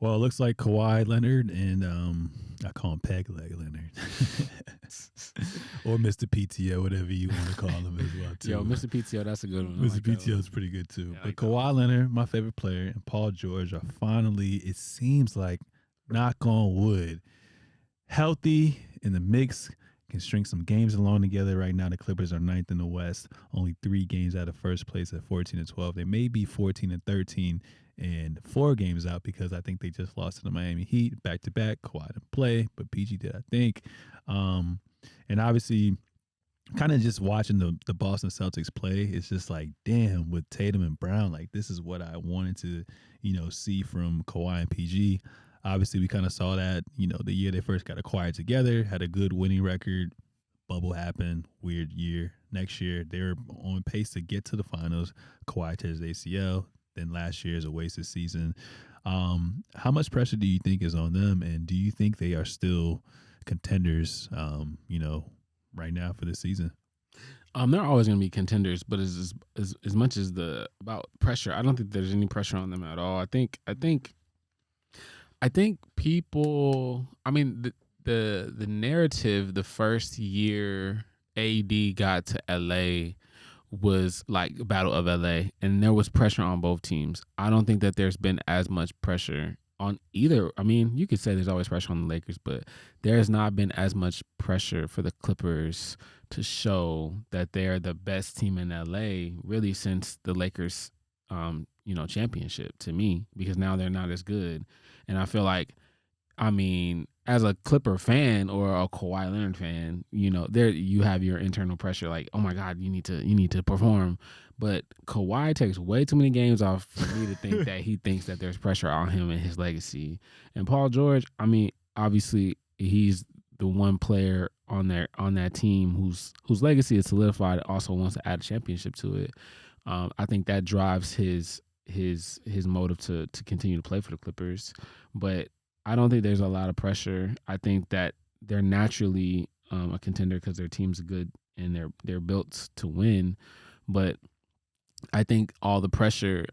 Well, it looks like Kawhi Leonard and I call him Peg Leg Leonard or Mr. PTO, whatever you want to call him as well too. Yo, Mr. PTO, that's a good one. Mr. PTO is pretty good too. Yeah, I but like Kawhi Leonard, my favorite player, and Paul George are finally, it seems like, knock on wood, healthy in the mix. Can string some games along together. Right now, the Clippers are 9th in the West, only 3 games out of first place at 14-12. They may be 14-13 and 4 games out because I think they just lost to the Miami Heat back to back. Kawhi didn't play, but PG did, I think. And obviously, kind of just watching the Boston Celtics play, it's just like, damn, with Tatum and Brown, like this is what I wanted to, see from Kawhi and PG. Obviously, we kind of saw that, the year they first got acquired together, had a good winning record. Bubble happened, weird year. Next year, they're on pace to get to the finals. Kawhi tears the ACL. Then last year is a wasted season. How much pressure do you think is on them? And do you think they are still contenders, right now for this season? They're always going to be contenders, but as much as about pressure, I don't think there's any pressure on them at all. I think people. I mean, the narrative the first year AD got to LA was like Battle of LA, and there was pressure on both teams. I don't think that there's been as much pressure on either. I mean, you could say there's always pressure on the Lakers, but there has not been as much pressure for the Clippers to show that they're the best team in LA really since the Lakers championship, to me, because now they're not as good. And I feel like, I mean, as a Clipper fan or a Kawhi Leonard fan, there you have your internal pressure, like, oh my God, you need to perform. But Kawhi takes way too many games off for me to think that he thinks that there's pressure on him and his legacy. And Paul George, I mean, obviously he's the one player on that team whose legacy is solidified, also wants to add a championship to it. I think that drives his motive to continue to play for the Clippers. But I don't think there's a lot of pressure. I think that they're naturally a contender because their team's good and they're built to win. But I think all the pressure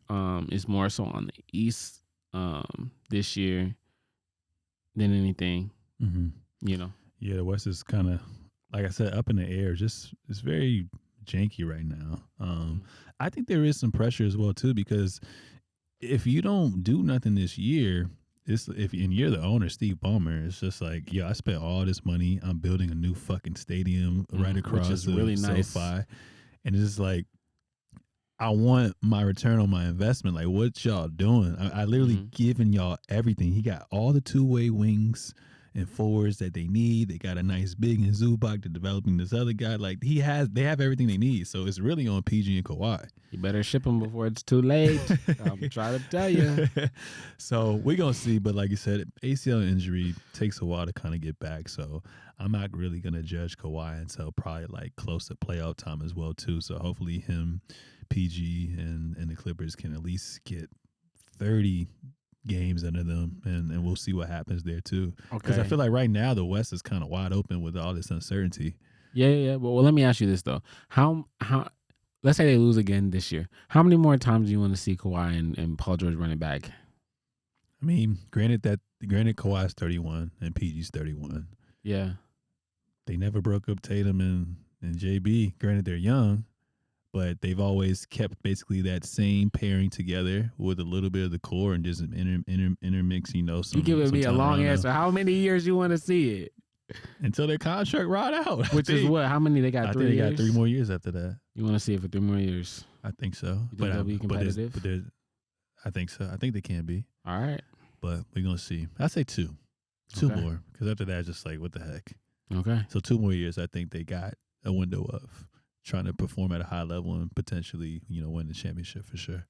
is more so on the East this year than anything. Mm-hmm. Yeah, the West is kind of, like I said, up in the air. Just it's very janky right now. I think there is some pressure as well too, because if you don't do nothing this year, and you're the owner, Steve Ballmer, it's just like, I spent all this money. I'm building a new fucking stadium right across, which is really nice. SoFi, and it's just like, I want my return on my investment. Like, what y'all doing? I literally giving y'all everything. He got all the 2-way wings and forwards that they need. They got a nice big in Zubac to developing this other guy. Like, they have everything they need. So it's really on PG and Kawhi. You better ship them before it's too late. I'm trying to tell you. So we're going to see. But like you said, ACL injury takes a while to kind of get back. So I'm not really going to judge Kawhi until probably like close to playoff time as well too. So hopefully him, PG, and the Clippers can at least get 30 games under them, and we'll see what happens there too. Because I feel like right now the West is kind of wide open with all this uncertainty. Yeah. Well, let me ask you this though: how let's say they lose again this year, how many more times do you want to see Kawhi and Paul George running back? I mean, granted Kawhi's 31 and PG's 31. Yeah, they never broke up Tatum and JB. Granted, they're young, but they've always kept basically that same pairing together with a little bit of the core and just intermix, you giving me a long answer. How many years you want to see it? Until their contract ride out. Which is what? How many they got? 3 years? They got 3 more years after that. You want to see it for 3 more years? I think so. You think they'll be competitive? But I think so. I think they can be. All right. But we're going to see. I say 2. 2 more. Because after that, it's just like, what the heck? Okay. So 2 more years, I think they got a window of trying to perform at a high level and potentially, win the championship for sure.